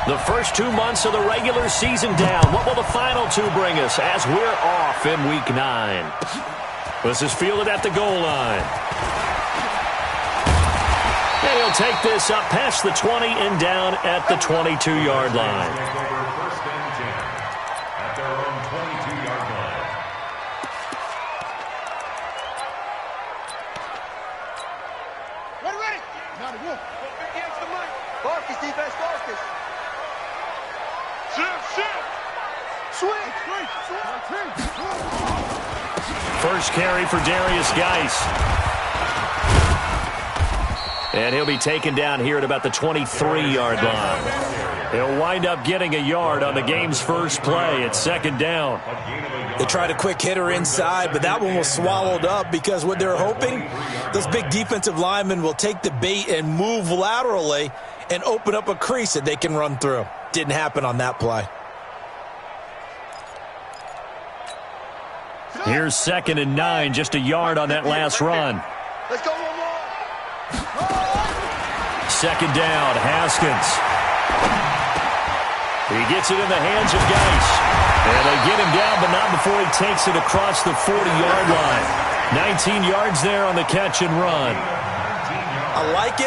The first 2 months of the regular season down. What will the final two bring us as we're off in Week 9? This is fielded at the goal line. And he'll take this up past the 20 and down at the 22-yard line. First and 10 at their own 22-yard line. Ready. Now the wolf. Against the mic. Marcus, defense, Marcus. Shift. Swing. First carry for Darius Geis. And he'll be taken down here at about the 23-yard line. He'll wind up getting a yard on the game's first play. It's second down. They tried a quick hitter inside, but that one was swallowed up because what they're hoping, those big defensive linemen will take the bait and move laterally and open up a crease that they can run through. Didn't happen on that play. Here's 2nd and 9, just a yard on that last run. Let's go one more. Second down, Haskins. He gets it in the hands of Geis. And they get him down, but not before he takes it across the 40-yard line. 19 yards there on the catch and run. I like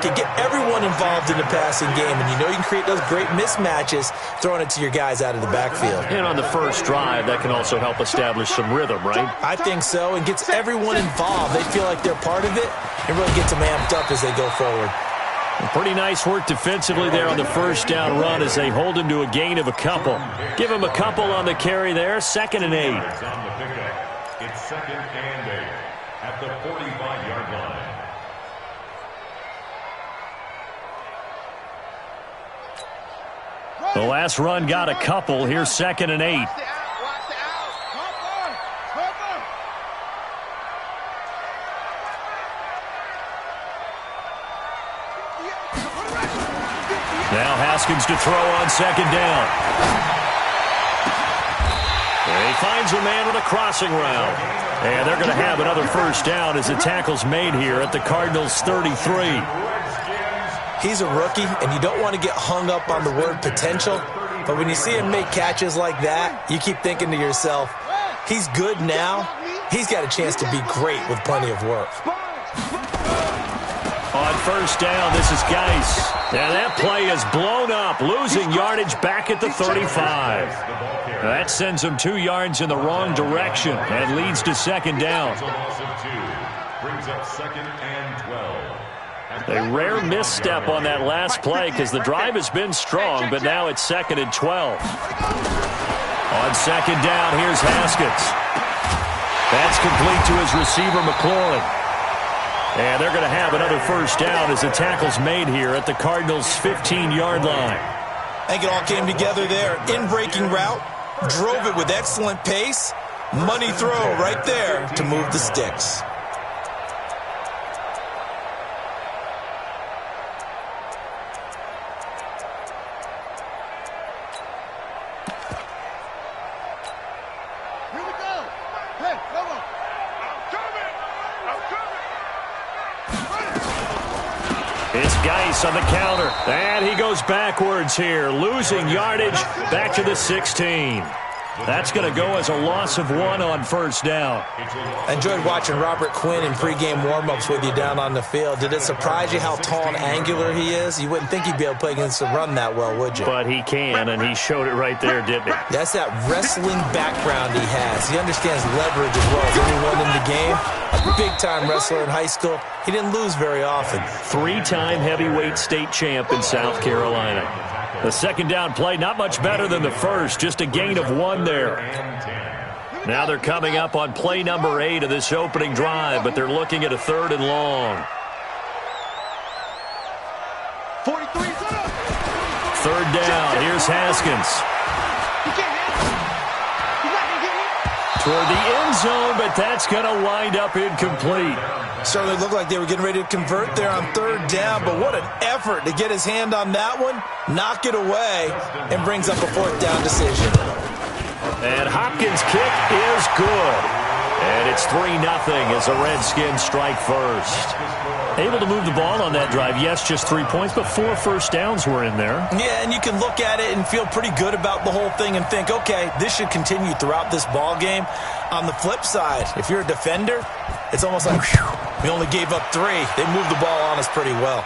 it. Get everyone involved in the passing game, and you know you can create those great mismatches throwing it to your guys out of the backfield. And on the first drive, that can also help establish some rhythm, right? I think so, and gets everyone involved. They feel like they're part of it and really gets them amped up as they go forward. Pretty nice work defensively there on the first down run as they hold him to a gain of a couple. Give him a couple on the carry there, 2nd and 8. It's 2nd and 8 at the 45-yard line. The last run got a couple. Here's 2nd and 8. Now Haskins to throw on 2nd down. And he finds a man with a crossing route. And they're going to have another first down as the tackle's made here at the Cardinals' 33. He's a rookie, and you don't want to get hung up on the word potential. But when you see him make catches like that, you keep thinking to yourself, he's good now. He's got a chance to be great with plenty of work. On first down, this is Geis. And that play is blown up, losing yardage back at the 35. That sends him 2 yards in the wrong direction and leads to 2nd down. Brings up 2nd and 12. A rare misstep on that last play because the drive has been strong, but now it's 2nd and 12. On 2nd down, here's Haskins. That's complete to his receiver, McLaurin. And they're going to have another first down as the tackle's made here at the Cardinals' 15-yard line. I think it all came together there. In-breaking route, drove it with excellent pace. Money throw right there to move the sticks. It's Geis on the counter. And he goes backwards here, losing yardage back to the 16. That's going to go as a loss of 1 on first down. I enjoyed watching Robert Quinn in pregame warm-ups with you down on the field. Did it surprise you how tall and angular he is? You wouldn't think he'd be able to play against the run that well, would you? But he can, and he showed it right there, didn't he? That's that wrestling background he has. He understands leverage as well as anyone in the game. A big-time wrestler in high school. He didn't lose very often. 3-time heavyweight state champ in South Carolina. The second down play, not much better than the first, just a gain of 1 there. Now they're coming up on play number 8 of this opening drive, but they're looking at a 3rd and long. 3rd down, here's Haskins. Toward the end zone, but that's going to wind up incomplete. Certainly looked like they were getting ready to convert there on 3rd down, but what an effort to get his hand on that one, knock it away, and brings up a 4th down decision. And Hopkins' kick is good. And it's 3-0 as the Redskins strike first. Able to move the ball on that drive. Yes, just 3 points, but 4 first downs were in there. Yeah, and you can look at it and feel pretty good about the whole thing and think, okay, this should continue throughout this ball game. On the flip side, if you're a defender, it's almost like, whew, we only gave up 3. They moved the ball on us pretty well.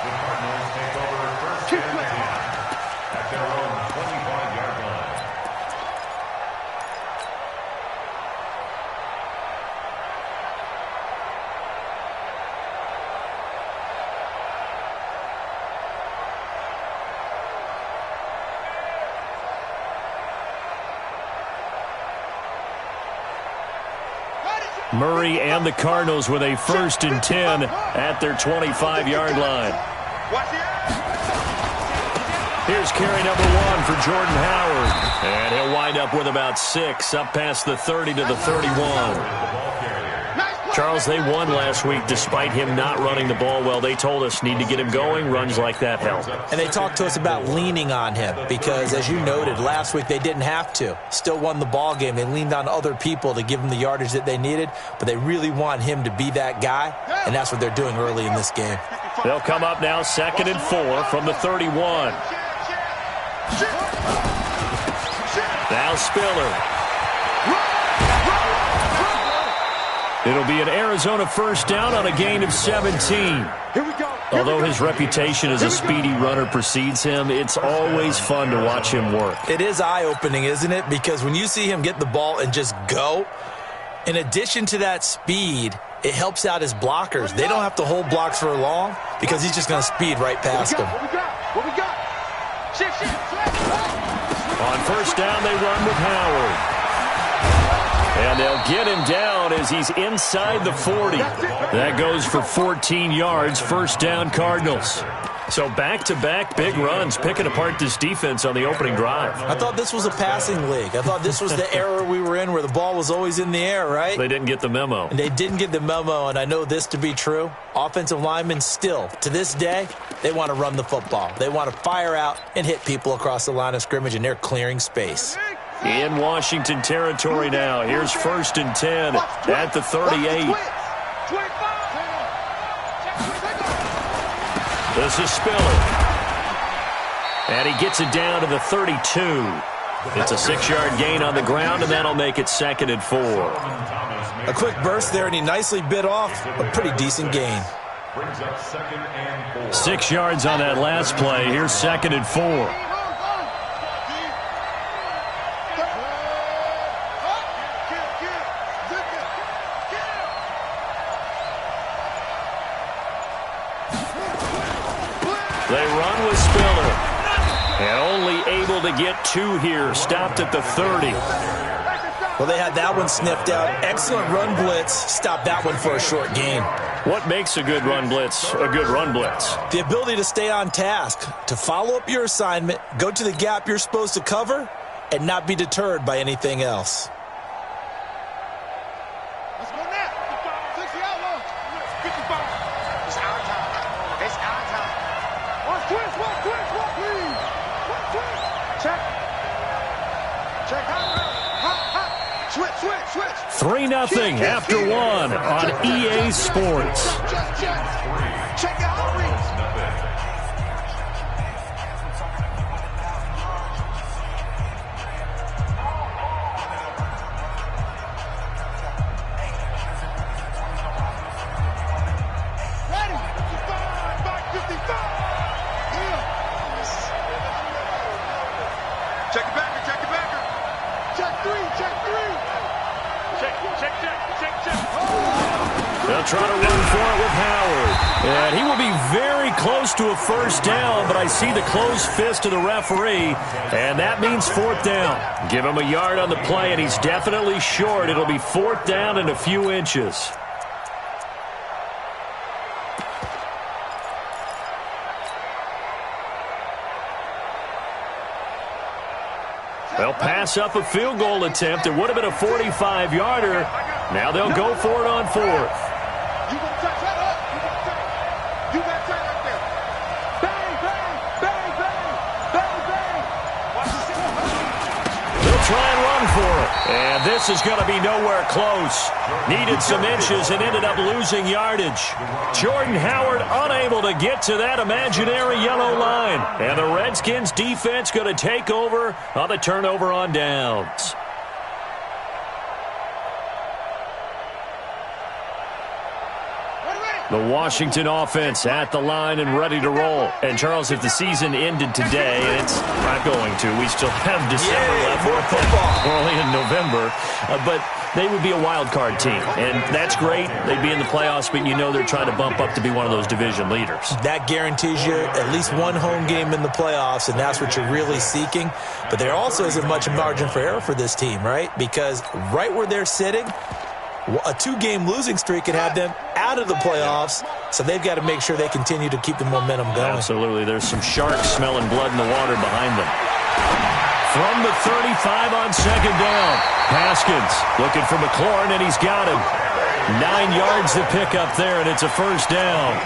The Cardinals take over first and 10 at their own 25-yard line. Murray and the Cardinals with a 1st and 10 at their 25-yard line. Here's carry number 1 for Jordan Howard. And he'll wind up with about 6, up past the 30 to the 31. Charles, they won last week despite him not running the ball well. They told us need to get him going. Runs like that help. And they talked to us about leaning on him because, as you noted, last week they didn't have to. Still won the ball game. They leaned on other people to give them the yardage that they needed, but they really want him to be that guy, and that's what they're doing early in this game. They'll come up now 2nd and 4 from the 31. Now Spiller. It'll be an Arizona 1st down on a gain of 17. Although his reputation as a speedy runner precedes him, it's always fun to watch him work. It is eye-opening, isn't it? Because when you see him get the ball and just go, in addition to that speed, it helps out his blockers. They don't have to hold blocks for long because he's just going to speed right past them. On 1st down, they run with Howard. And they'll get him down as he's inside the 40. That goes for 14 yards, 1st down Cardinals. So back-to-back big runs, picking apart this defense on the opening drive. I thought this was a passing league. I thought this was the era we were in where the ball was always in the air, right? They didn't get the memo. And they didn't get the memo, and I know this to be true. Offensive linemen still, to this day, they want to run the football. They want to fire out and hit people across the line of scrimmage, and they're clearing space. In Washington territory now. Here's 1st and 10 at the 38. This is Spiller. And he gets it down to the 32. It's a 6-yard gain on the ground, and that'll make it 2nd and 4. A quick burst there, and he nicely bit off a pretty decent gain. 6 yards on that last play. Here's 2nd and 4. They run with Spiller. And only able to get 2 here. Stopped at the 30. Well, they had that one sniffed out. Excellent run blitz. Stopped that one for a short gain. What makes a good run blitz a good run blitz? The ability to stay on task, to follow up your assignment, go to the gap you're supposed to cover, and not be deterred by anything else. Switch. 3-0 after 1 on EA Sports. Check out reads. Ready? 55, back 55. Yeah. Check it backer. Check 3. They'll try to run for it with Howard. And he will be very close to a 1st down, but I see the closed fist of the referee, and that means 4th down. Give him a yard on the play, and he's definitely short. It'll be 4th down and a few inches. They'll pass up a field goal attempt. It would have been a 45-yarder. Now they'll go for it on 4th. You gonna touch that up? You got that right there. Bang. They'll try and run for it. And this is going to be nowhere close. Needed some inches and ended up losing yardage. Jordan Howard unable to get to that imaginary yellow line. And the Redskins defense going to take over on the turnover on downs. The Washington offense at the line and ready to roll. And, Charles, if the season ended today, and it's not going to, we still have December left. More football. We're only in November. But they would be a wild card team. And that's great. They'd be in the playoffs, but you know they're trying to bump up to be one of those division leaders. That guarantees you at least one home game in the playoffs, and that's what you're really seeking. But there also isn't much margin for error for this team, right? Because right where they're sitting, a 2-game losing streak could have them out of the playoffs, so they've got to make sure they continue to keep the momentum going. Absolutely. There's some sharks smelling blood in the water behind them. From the 35 on second down, Haskins looking for McLaurin, and he's got him. 9 yards to pick up there, and it's a first down.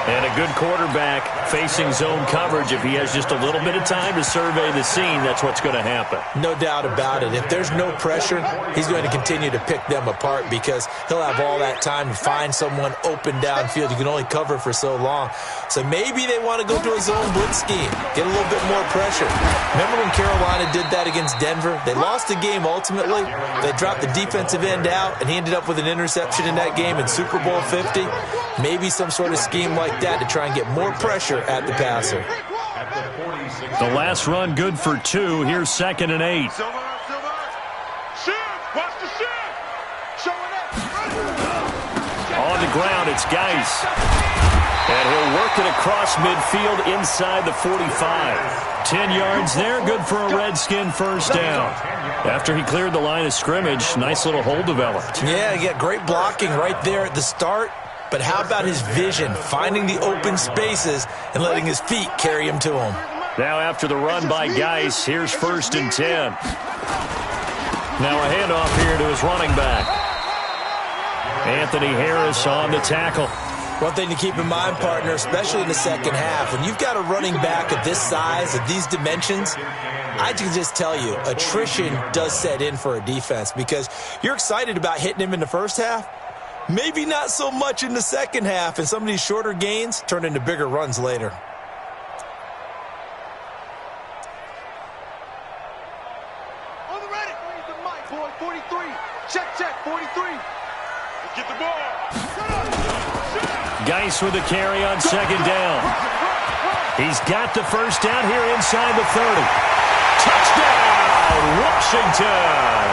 And a good quarterback facing zone coverage. If he has just a little bit of time to survey the scene, that's what's going to happen. No doubt about it. If there's no pressure, he's going to continue to pick them apart because he'll have all that time to find someone open downfield. You can only cover for so long. So maybe they want to go to a zone blitz scheme, get a little bit more pressure. Remember when Carolina did that against Denver? They lost the game ultimately. They dropped the defensive end out, and he ended up with an interception in that game in Super Bowl 50. Maybe some sort of scheme like that to try and get more pressure at the passer. The last run good for 2. Here's 2nd and 8. On the ground, it's Geis. And he'll work it across midfield inside the 45. 10 yards there, good for a Redskin first down. After he cleared the line of scrimmage, nice little hole developed. Yeah, he got great blocking right there at the start. But how about his vision, finding the open spaces and letting his feet carry him to him? Now after the run by Geis, here's 1st and 10. Now a handoff here to his running back. Anthony Harris on the tackle. One thing to keep in mind, partner, especially in the second half, when you've got a running back of this size, of these dimensions, I can just tell you, attrition does set in for a defense because you're excited about hitting him in the first half. Maybe not so much in the second half, and some of these shorter gains turn into bigger runs later. On the ready. The mic, boy, 43. Check, 43. Get the ball. Geis with a carry on second down. He's got the first down here inside the 30. Touchdown, Washington.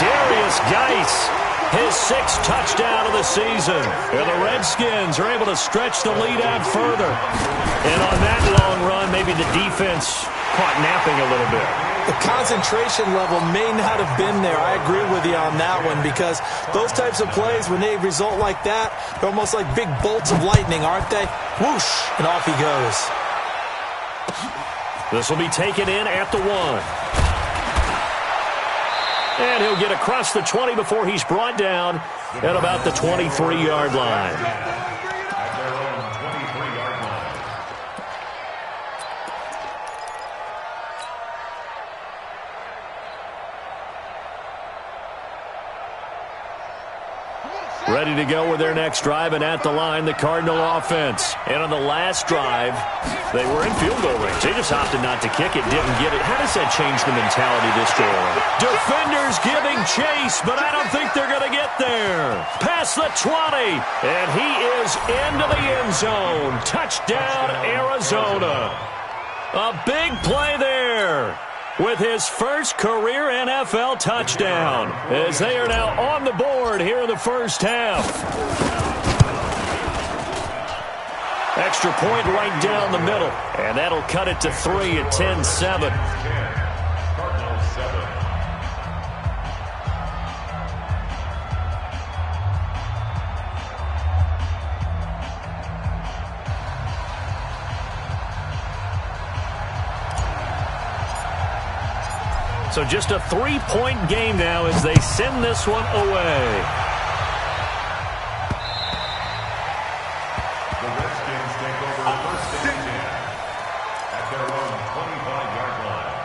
Darius Geis, his 6th touchdown of the season. And the Redskins are able to stretch the lead out further. And on that long run, maybe the defense caught napping a little bit. The concentration level may not have been there. I agree with you on that one because those types of plays, when they result like that, they're almost like big bolts of lightning, aren't they? Whoosh, and off he goes. This will be taken in at the 1. And he'll get across the 20 before he's brought down at about the 23-yard line. At their own 23-yard line. Ready to go with their next drive, and at the line, the Cardinal offense. And on the last drive, they were in field goal range. They just opted not to kick it, didn't get it. How does that change the mentality this go around? Defenders giving chase, but I don't think they're going to get there. Past the 20, and he is into the end zone. Touchdown, Arizona. A big play there with his first career NFL touchdown, as they are now on the board here in the first half. Extra point right down the middle, and that'll cut it to 3 at 10-7. Cardinals 7. So just a 3-point game now as they send this one away. The Redskins take over 1st and 10 at their own 25-yard line.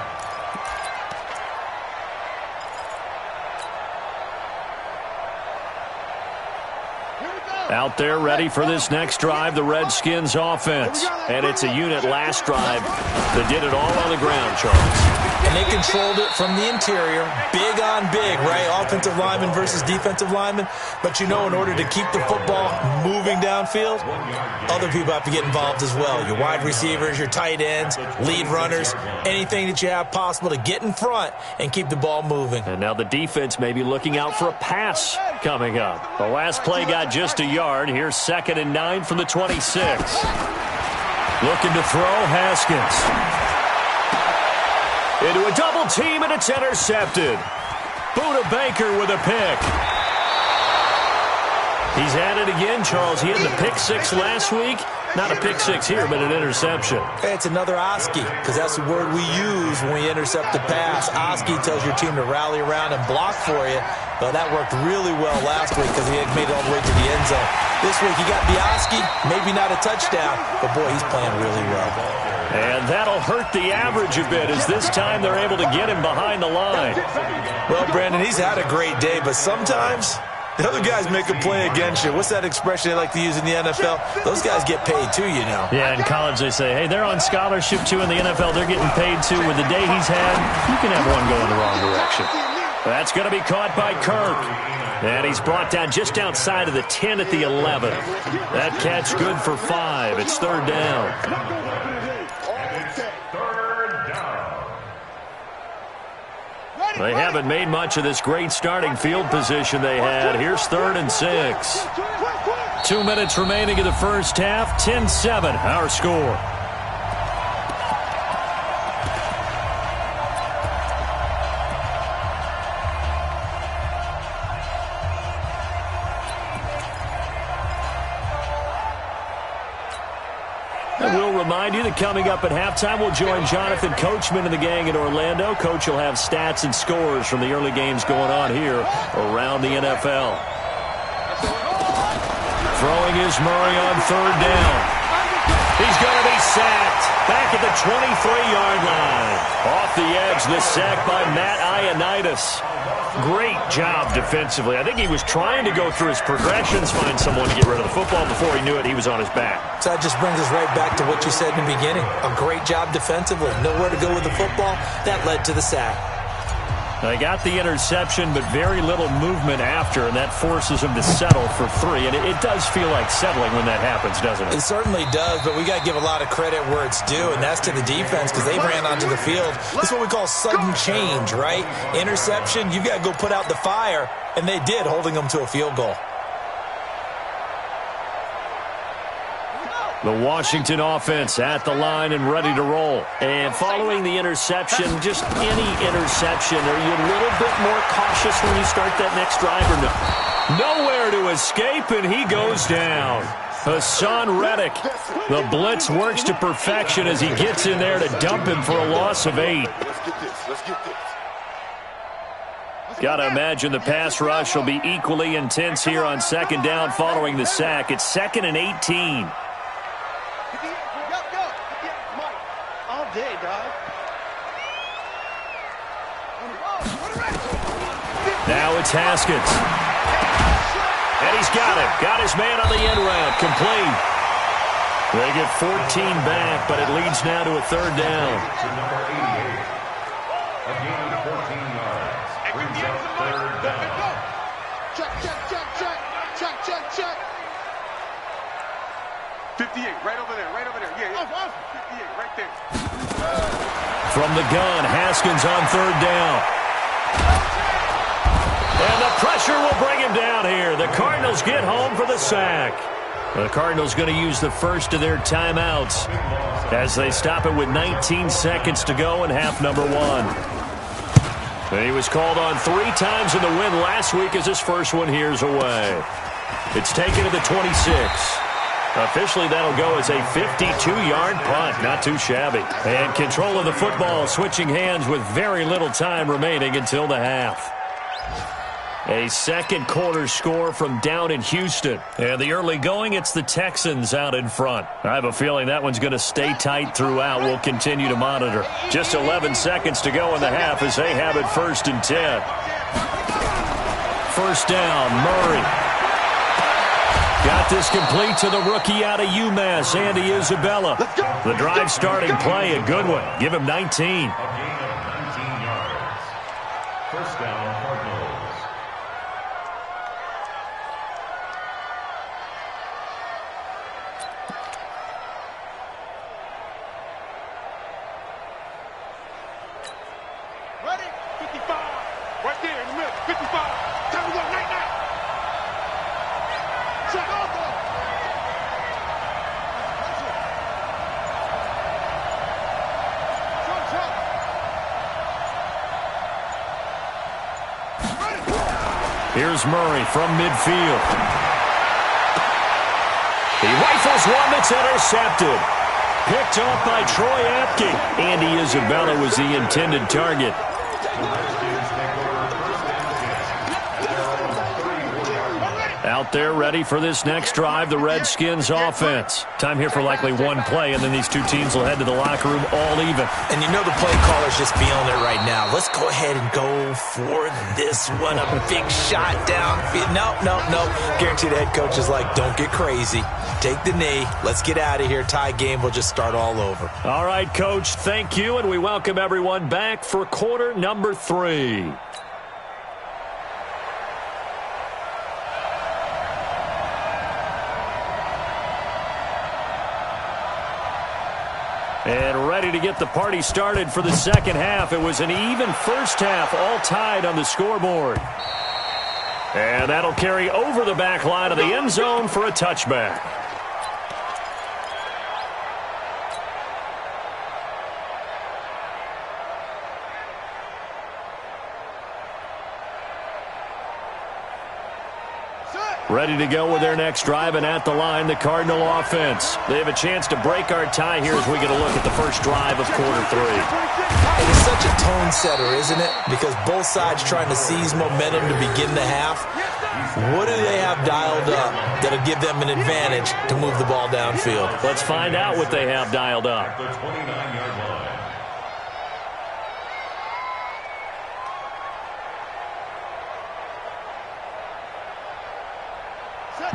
Out there ready for this next drive, the Redskins offense. And it's a unit last drive that did it all on the ground, Charles. And they controlled it from the interior, big on big, right? Offensive lineman versus defensive lineman. But, in order to keep the football moving downfield, other people have to get involved as well. Your wide receivers, your tight ends, lead runners, anything that you have possible to get in front and keep the ball moving. And now the defense may be looking out for a pass coming up. The last play got just a yard. Here's 2nd and 9 from the 26. Looking to throw, Haskins. Into a double team, and it's intercepted. Buda Baker with a pick. He's at it again, Charles. He had the pick 6 last week. Not a pick 6 here, but an interception. Hey, it's another Oski, because that's the word we use when we intercept the pass. Oski tells your team to rally around and block for you. But that worked really well last week because he had made it all the way to the end zone. This week he got the Oski, maybe not a touchdown, but boy, he's playing really well. And that'll hurt the average a bit as this time they're able to get him behind the line. Well, Brandon, he's had a great day, but sometimes the other guys make a play against you. What's that expression they like to use in the NFL? Those guys get paid too, Yeah, in college they say, hey, they're on scholarship too. In the NFL, they're getting paid too. With the day he's had, you can have one going the wrong direction. That's going to be caught by Kirk. And he's brought down just outside of the 10 at the 11. That catch good for 5. It's 3rd down. They haven't made much of this great starting field position they had. Here's 3rd and 6. 2 minutes remaining in the first half. 10-7, our score. And we'll remind you that coming up at halftime, we'll join Jonathan Coachman and the gang in Orlando. Coach will have stats and scores from the early games going on here around the NFL. Throwing is Murray on 3rd down. He's going to be sacked back at the 23-yard line. Off the edge, the sack by Matt Ioannidis. Great job defensively. I think he was trying to go through his progressions, find someone to get rid of the football. Before he knew it, he was on his back. So that just brings us right back to what you said in the beginning. A great job defensively. Nowhere to go with the football. That led to the sack. They got the interception, but very little movement after, and that forces them to settle for 3. And it does feel like settling when that happens, doesn't it? It certainly does, but we got to give a lot of credit where it's due, and that's to the defense because they ran onto the field. This is what we call sudden change, right? Interception, you've got to go put out the fire, and they did, holding them to a field goal. The Washington offense at the line and ready to roll. And following the interception, just any interception, are you a little bit more cautious when you start that next drive or no? Nowhere to escape, and he goes down. Hassan Reddick. The blitz works to perfection as he gets in there to dump him for a loss of 8. Got to imagine the pass rush will be equally intense here on 2nd down following the sack. It's 2nd and 18. Now it's Haskins. And he's got him. Got his man on the end route. Complete. They get 14 back, but it leads now to a 3rd down. A gain of 14 yards. Brings up 3rd down. Check, check, check, check. Check, check, check. 58, right over there, right over there. Yeah, 58, right there. From the gun, Haskins on 3rd down. And the pressure will bring him down here. The Cardinals get home for the sack. The Cardinals going to use the first of their timeouts as they stop it with 19 seconds to go in half number 1. And he was called on 3 times in the win last week as his first one here's away. It's taken to the 26. Officially, that'll go as a 52-yard punt. Not too shabby. And control of the football switching hands with very little time remaining until the half. A second quarter score from down in Houston. And the early going, it's the Texans out in front. I have a feeling that one's going to stay tight throughout. We'll continue to monitor. Just 11 seconds to go in the half as they have it 1st and 10. 1st down, Murray. Got this complete to the rookie out of UMass, Andy Isabella. The drive starting play, a good one. Give him 19. A gain of 19 yards. First down, Cardinals. Ready? 55. Right there in the middle. 55. Time to go. Night, night. Check out there. Here's Murray from midfield. He rifles one that's intercepted. Picked off by Troy Apke. Andy Isabella was the intended target. Out there ready for this next drive, the Redskins offense. Time here for likely one play, and then these two teams will head to the locker room all even. And you know the play caller's just feeling it right now. Let's go ahead and go for this one. A big shot downfield. No. Guaranteed the head coach is like, don't get crazy. Take the knee. Let's get out of here. Tie game. We'll just start all over. All right, Coach, thank you, and we welcome everyone back for quarter number 3. And ready to get the party started for the second half. It was an even first half, all tied on the scoreboard. And that'll carry over the back line of the end zone for a touchback. Ready to go with their next drive, and at the line, the Cardinal offense. They have a chance to break our tie here as we get a look at the first drive of quarter 3. It is such a tone setter, isn't it? Because both sides trying to seize momentum to begin the half. What do they have dialed up that'll give them an advantage to move the ball downfield? Let's find out what they have dialed up. The 29-yard line.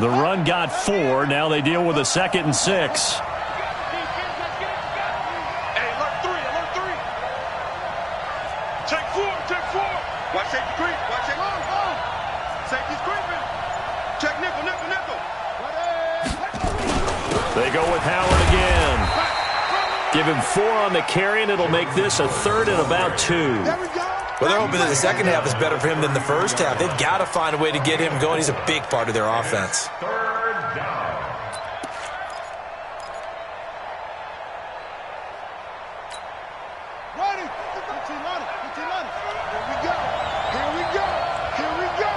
The run got 4. Now they deal with a 2nd and 6. Hey, alert 3, alert 3. Check 4, check 4. Watch safety creep, watch it. Safety's creeping. Check nickel, nickel, nickel. They go with Howard again. Give him 4 on the carry, and it'll make this a 3rd and about 2. There we go. Well, they're hoping that the second half is better for him than the first half. They've got to find a way to get him going. He's a big part of their offense. Third down. Ready. 15 on it. 15 on it. Here we go. Here we go. Here we go.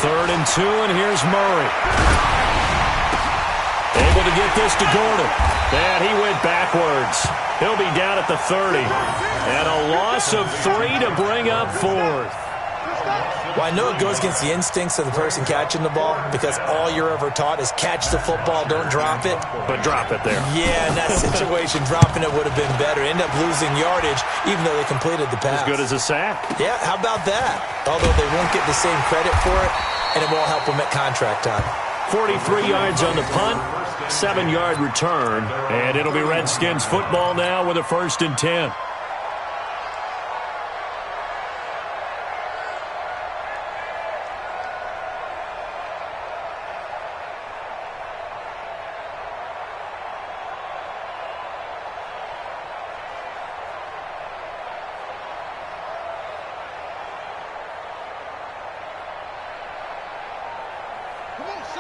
3rd and 2, and here's Murray. Able to get this to Gordon. And he went backwards. He'll be down at the 30. And a loss of 3 to bring up 4th. Well, I know it goes against the instincts of the person catching the ball because all you're ever taught is catch the football, don't drop it. But drop it there. Yeah, in that situation, dropping it would have been better. End up losing yardage even though they completed the pass. As good as a sack. Yeah, how about that? Although they won't get the same credit for it, and it won't help them at contract time. 43 yards on the punt, 7-yard return, and it'll be Redskins football now with a 1st and 10.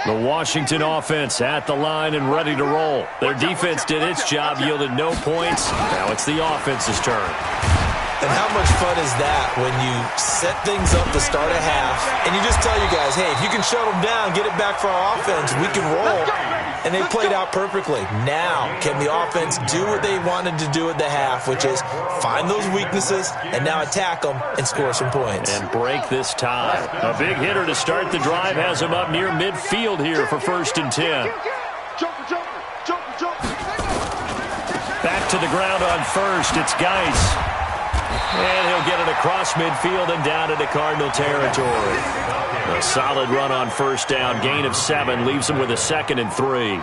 The Washington offense at the line and ready to roll. Their defense did its job, yielded no points. Now it's the offense's turn. And how much fun is that when you set things up to start a half and you just tell you guys, hey, if you can shut them down, get it back for our offense, we can roll. And they played out perfectly. Now, can the offense do what they wanted to do at the half, which is find those weaknesses and now attack them and score some points. And break this tie. A big hitter to start the drive has him up near midfield here for 1st and 10. Back to the ground on 1st. It's Geis. And he'll get it across midfield and down into Cardinal territory. A solid run on first down. Gain of 7 leaves him with a 2nd and 3.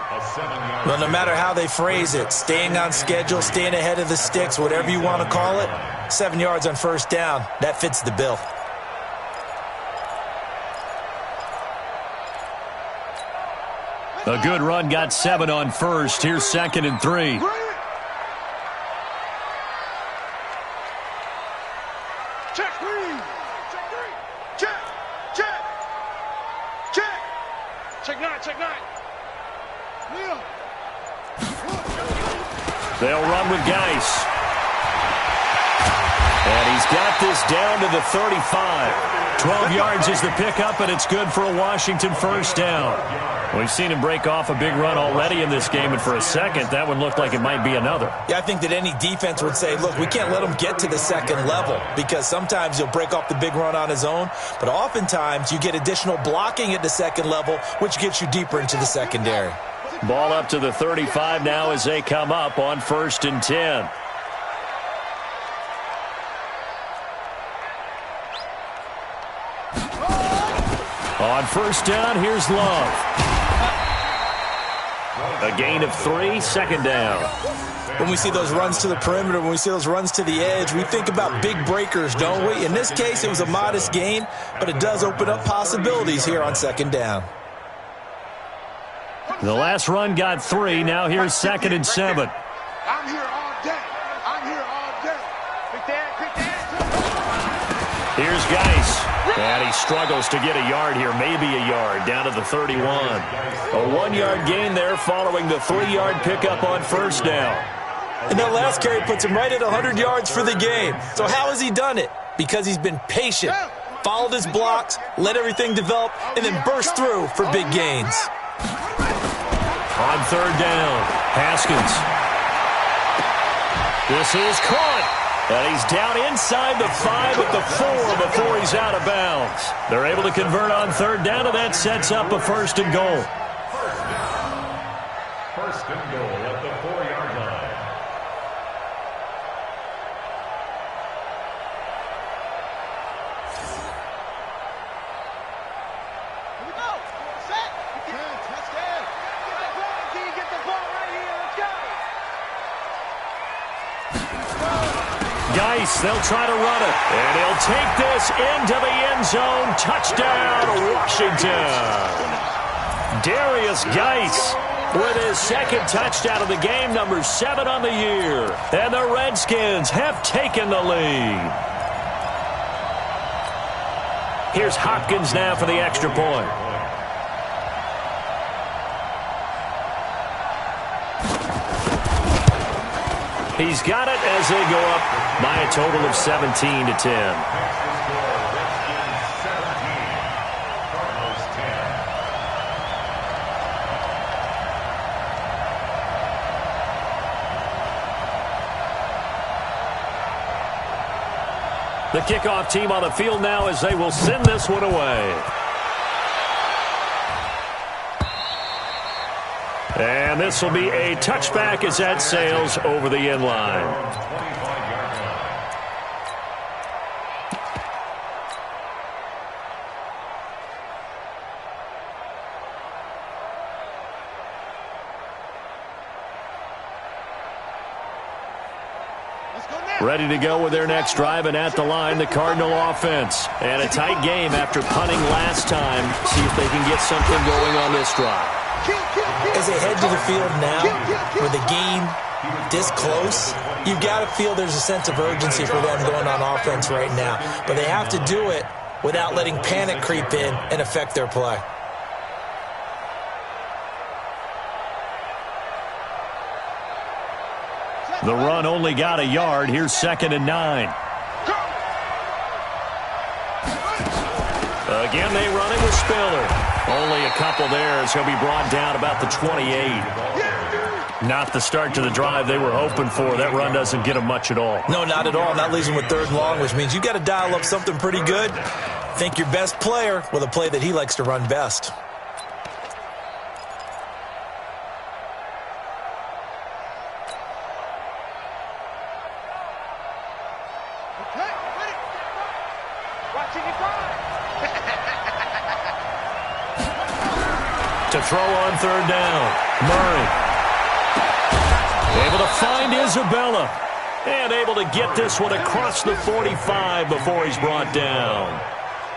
Well, no matter how they phrase it, staying on schedule, staying ahead of the sticks, whatever you want to call it, 7 yards on first down, that fits the bill. A good run got 7 on first. Here's 2nd and 3. Check 3. Check 3. Check. Check. Check. Check 9. Check 9. Leo. They'll run with Geis. And he's got this down to the 35. 12 yards is the pickup, and it's good for a Washington first down. We've seen him break off a big run already in this game, and for a second, that one looked like it might be another. Yeah, I think that any defense would say, look, we can't let him get to the second level because sometimes he'll break off the big run on his own, but oftentimes you get additional blocking at the second level, which gets you deeper into the secondary. Ball up to the 35 now as they come up on 1st and 10. On first down, here's Love. A gain of 3, 2nd down. When we see those runs to the perimeter, when we see those runs to the edge, we think about big breakers, don't we? In this case, it was a modest gain, but it does open up possibilities here on 2nd down. The last run got 3. Now here's 2nd and 7. I'm here all day. I'm here all day. Big Dad, Big Dad. Here's Geis. And he struggles to get a yard here, maybe a yard, down to the 31. A 1-yard gain there following the 3-yard pickup on first down. And that last carry puts him right at 100 yards for the game. So how has he done it? Because he's been patient, followed his blocks, let everything develop, and then burst through for big gains. On 3rd down, Haskins. This is caught. And he's down inside the 5 at the 4 before he's out of bounds. They're able to convert on 3rd down, and that sets up a 1st and goal. 1st and goal at the 4-yard line. Here we go. Set. Touchdown. Get the ball, D. Get the ball right here. Let's go. Geis, they'll try to run it. And he'll take this into the end zone. Touchdown, Washington. Darius Geis with his 2nd touchdown of the game, number 7 on the year. And the Redskins have taken the lead. Here's Hopkins now for the extra point. He's got it as they go up by a total of 17 to 10. The kickoff team on the field now as they will send this one away. And this will be a touchback as that sails over the end line. Ready to go with their next drive, and at the line, the Cardinal offense. And a tight game after punting last time. See if they can get something going on this drive. As they head to the field now, with the game this close, you've got to feel there's a sense of urgency for them going on offense right now. But they have to do it without letting panic creep in and affect their play. The run only got a yard. Here's 2nd and 9. Again, they run it with Spiller. Only a couple there as he'll be brought down about the 28. Not the start to the drive they were hoping for. That run doesn't get them much at all. No, not at all. That leaves them with 3rd and long, which means you got to dial up something pretty good. Think your best player with a play that he likes to run best. Okay. To throw on third down. Murray. Able to find Isabella. And able to get this one across the 45 before he's brought down.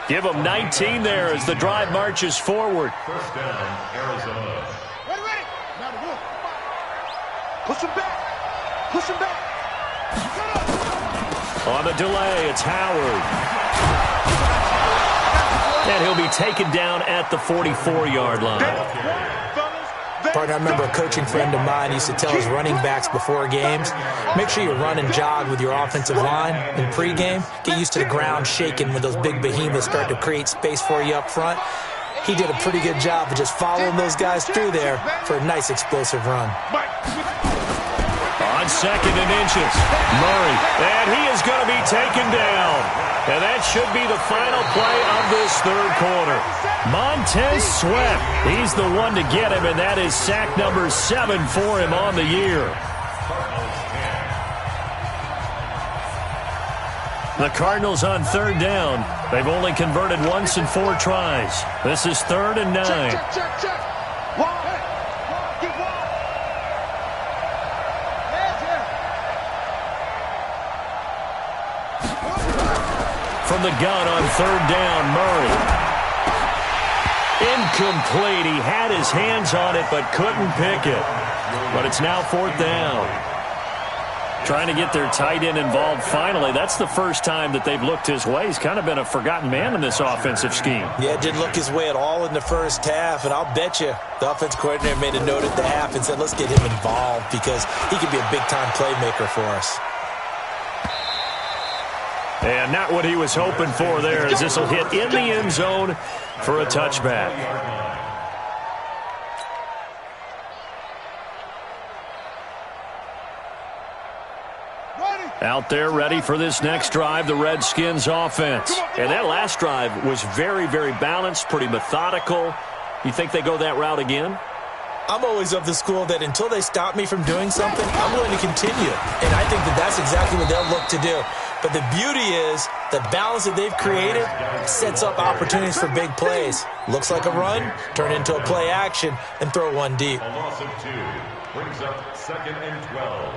Give him 19 there as the drive marches forward. First down, Arizona. Ready. Now the wolf. Push him back. Push him back. On the delay, it's Howard. And he'll be taken down at the 44-yard line. Partner, I remember a coaching friend of mine used to tell his running backs before games, make sure you run and jog with your offensive line in pregame. Get used to the ground shaking when those big behemoths start to create space for you up front. He did a pretty good job of just following those guys through there for a nice explosive run. On second and inches, Murray, and he is going to be taken down. And that should be the final play of this third quarter. Montez Sweat, he's the one to get him, and that is sack number 7 for him on the year. The Cardinals on third down. They've only converted once in 4 tries. This is 3rd and 9. Check. From the gun on third down, Murray. Incomplete. He had his hands on it but couldn't pick it. But it's now 4th down. Trying to get their tight end involved finally. That's the first time that they've looked his way. He's kind of been a forgotten man in this offensive scheme. Yeah, didn't look his way at all in the first half, and I'll bet you the offense coordinator made a note at the half and said, let's get him involved because he could be a big-time playmaker for us. And not what he was hoping for there, as this will hit in the end zone for a touchback. Out there ready for this next drive, the Redskins offense. And that last drive was very, very balanced, pretty methodical. You think they go that route again? I'm always of the school that until they stop me from doing something, I'm going to continue. And I think that that's exactly what they'll look to do. But the beauty is the balance that they've created sets up opportunities for big plays. Looks like a run, turn into a play action, and throw one deep. A loss of 2 brings up 2nd and 12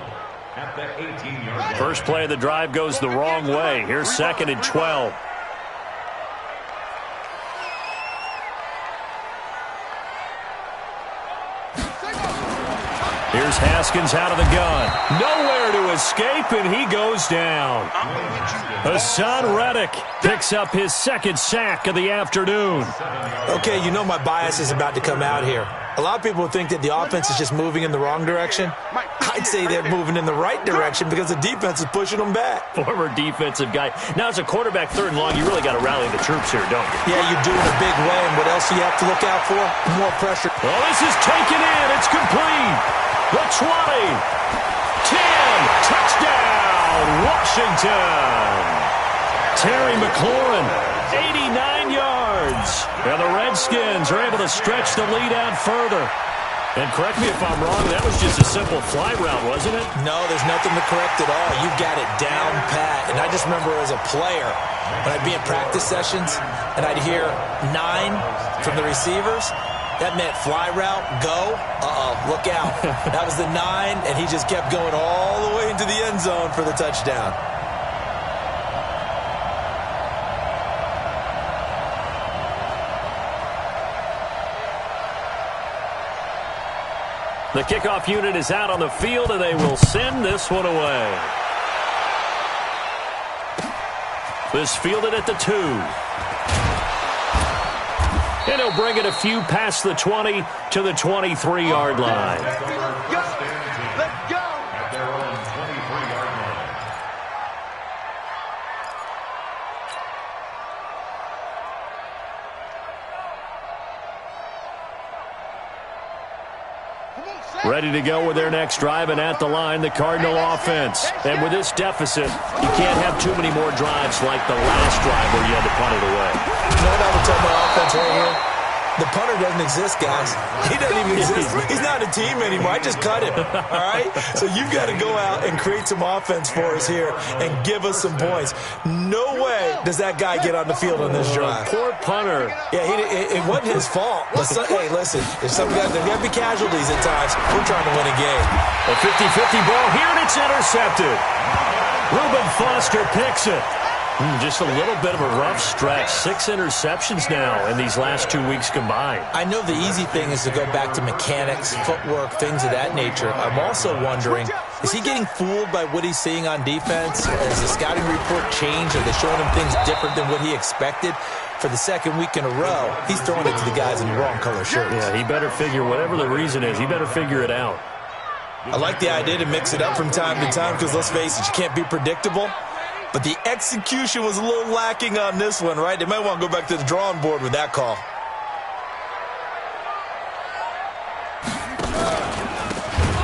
at the 18-yard line. First play of the drive goes the wrong way. Here's 2nd and 12. Here's Haskins out of the gun. Nowhere to escape, and he goes down. Hassan Reddick picks up his 2nd sack of the afternoon. Okay, you know my bias is about to come out here. A lot of people would think that the offense is just moving in the wrong direction. I'd say they're moving in the right direction because the defense is pushing them back. Former defensive guy. Now, as a quarterback 3rd and long, you really got to rally the troops here, don't you? Yeah, you do in a big way, and what else do you have to look out for? More pressure. Well, this is taken in. It's complete. The 20, 10, touchdown, Washington. Terry McLaurin, 89 yards. And the Redskins are able to stretch the lead out further. And correct me if I'm wrong, that was just a simple fly route, wasn't it? No, there's nothing to correct at all. You got it down pat. And I just remember as a player, when I'd be in practice sessions, and I'd hear 9 from the receivers, that meant fly route, go, look out. That was the 9, and he just kept going all the way into the end zone for the touchdown. The kickoff unit is out on the field, and they will send this one away. This fielded at the 2. And he'll bring it a few past the 20 to the 23-yard line. Let's go. At their own 23-yard line. Ready to go with their next drive, and at the line, the Cardinal offense. And with this deficit, you can't have too many more drives like the last drive where you had to punt it away. You know what I would tell my offense right here? The punter doesn't exist, guys. He doesn't even exist. He's not a team anymore. I just cut him, all right? So you've got to go out and create some offense for us here and give us some points. No way does that guy get on the field on this drive. Poor punter. Yeah, it wasn't his fault. But hey, listen, there's got to be casualties at times. We're trying to win a game. A 50-50 ball here, and it's intercepted. Reuben Foster picks it. Just a little bit of a rough stretch. 6 interceptions now in these last 2 weeks combined. I know the easy thing is to go back to mechanics, footwork, things of that nature. I'm also wondering, is he getting fooled by what he's seeing on defense? Has the scouting report changed? Are they showing him things different than what he expected? For the second week in a row, he's throwing it to the guys in the wrong color shirts. Yeah, he better figure, whatever the reason is, he better figure it out. I like the idea to mix it up from time to time because, let's face it, you can't be predictable. But the execution was a little lacking on this one, right? They might want to go back to the drawing board with that call.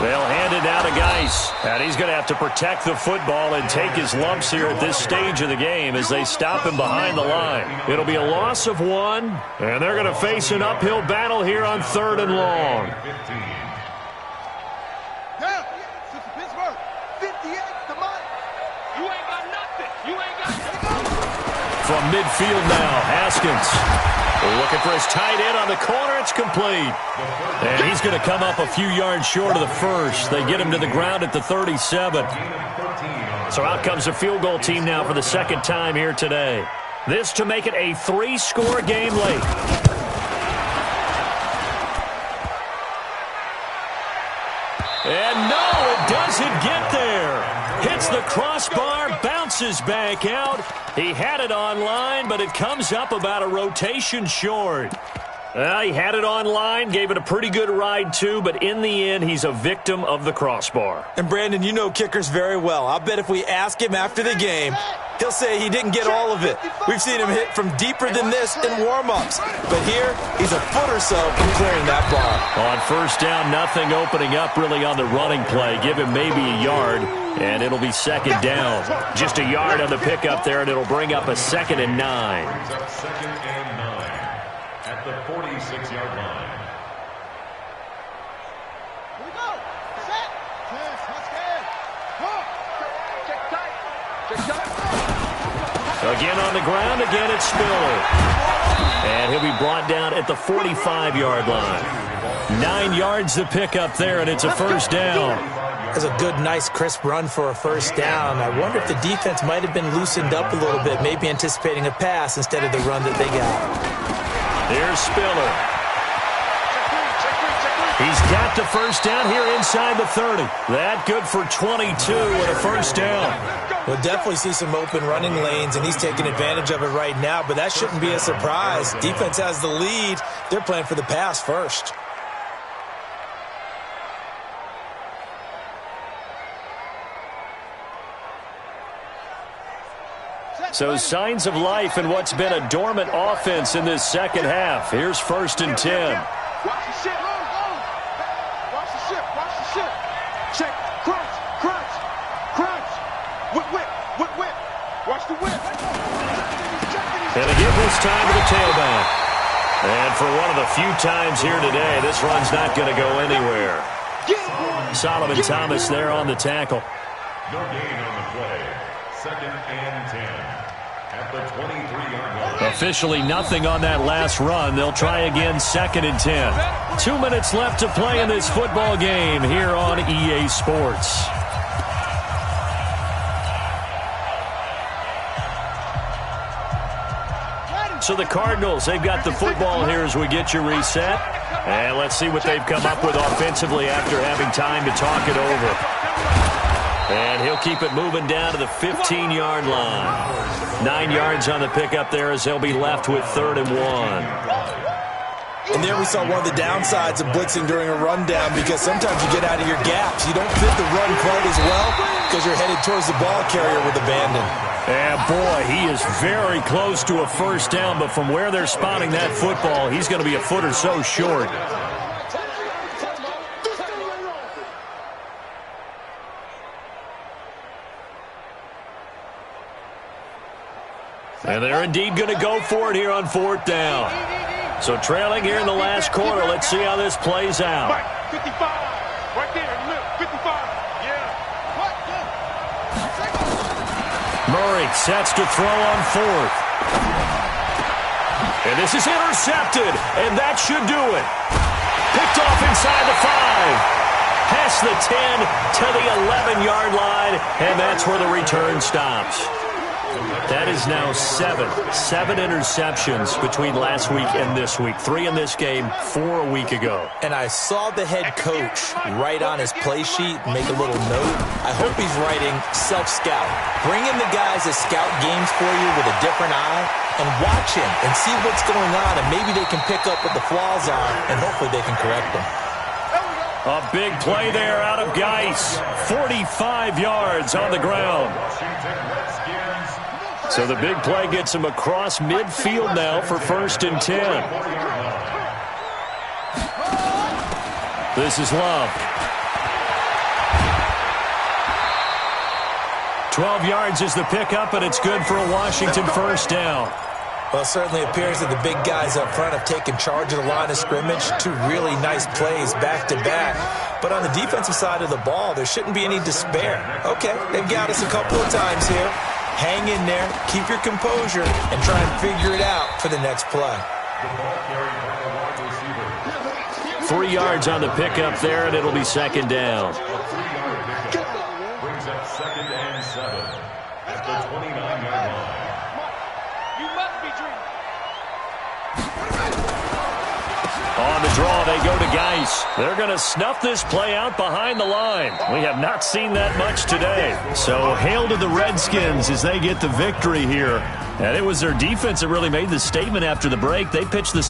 They'll hand it now to Geis. And he's going to have to protect the football and take his lumps here at this stage of the game as they stop him behind the line. It'll be a loss of 1, and they're going to face an uphill battle here on 3rd and long. From midfield now, Haskins looking for his tight end on the corner. It's complete. And he's going to come up a few yards short of the first. They get him to the ground at the 37. So out comes the field goal team now for the second time here today. This to make it a 3-score game late. And no, it doesn't get there. Hits the crossbar, bounces back out. He had it online, but it comes up about a rotation short. He had it online, gave it a pretty good ride too, but in the end, he's a victim of the crossbar. And Brandon, you know kickers very well. I'll bet if we ask him after the game, he'll say he didn't get all of it. We've seen him hit from deeper than this in warm-ups. But here, he's a foot or so from clearing that bar. On first down, nothing opening up really on the running play. Give him maybe a yard, and it'll be second down. Just a yard on the pickup there, and it'll bring up a 2nd and 9. Second and 9 at the 46-yard line. Here we go. Set. Yes, let's get. Check tight. Check tight. Again on the ground, again it's Spiller. And he'll be brought down at the 45-yard line. 9 yards to pick up there, and it's a first down. That's a good, nice, crisp run for a first down. I wonder if the defense might have been loosened up a little bit, maybe anticipating a pass instead of the run that they got. Here's Spiller. He's got the first down here inside the 30. That good for 22 with a first down. We'll definitely see some open running lanes, and he's taking advantage of it right now, but that shouldn't be a surprise. Defense has the lead. They're playing for the pass first. So signs of life in what's been a dormant offense in this second half. Here's 1st and 10. Watch the ship. Watch the ship. Watch the ship. Check. Crunch. Crunch. Crunch. Whip. Watch the whip. And again this time to the tailback. And for one of the few times here today, this run's not going to go anywhere. Solomon Thomas there on the tackle. No gain on the play. 2nd and 10 at the 23-yard line. Officially nothing on that last run. They'll try again 2nd and 10. 2 minutes left to play in this football game here on EA Sports. So the Cardinals, they've got the football here as we get you reset. And let's see what they've come up with offensively after having time to talk it over. And he'll keep it moving down to the 15-yard line. 9 yards on the pickup there as they'll be left with 3rd and 1. And there we saw one of the downsides of blitzing during a rundown, because sometimes you get out of your gaps. You don't fit the run quite as well because you're headed towards the ball carrier with abandon. And boy, he is very close to a first down, but from where they're spotting that football, he's going to be a foot or so short. And they're indeed going to go for it here on 4th down. So trailing here in the last quarter. Let's see how this plays out. Mike, 55. Right there in the middle. 55. Yeah. Murray sets to throw on fourth. And this is intercepted, and that should do it. Picked off inside the 5. Past the 10 to the 11-yard line, and that's where the return stops. That is now 7 interceptions between last week and this week. 3 in this game, 4 a week ago. And I saw the head coach write on his play sheet, make a little note. I hope he's writing self-scout. Bring in the guys that scout games for you with a different eye and watch him and see what's going on, and maybe they can pick up what the flaws are, and hopefully they can correct them. A big play there out of Geis. 45 yards on the ground. So the big play gets him across midfield now for 1st and 10. This is Love. 12 yards is the pickup, and it's good for a Washington 1st down. Well, it certainly appears that the big guys up front have taken charge of the line of scrimmage. 2 really nice plays back-to-back. But on the defensive side of the ball, there shouldn't be any despair. Okay, they've got us a couple of times here. Hang in there, keep your composure, and try and figure it out for the next play. 3 yards on the pickup there, and it'll be 2nd down. Brings up 2nd and 7 at the 29-yard line. You must be dreaming. On the draw, they go to Geis. They're going to snuff this play out behind the line. We have not seen that much today. So hail to the Redskins as they get the victory here. And it was their defense that really made the statement after the break. They pitched the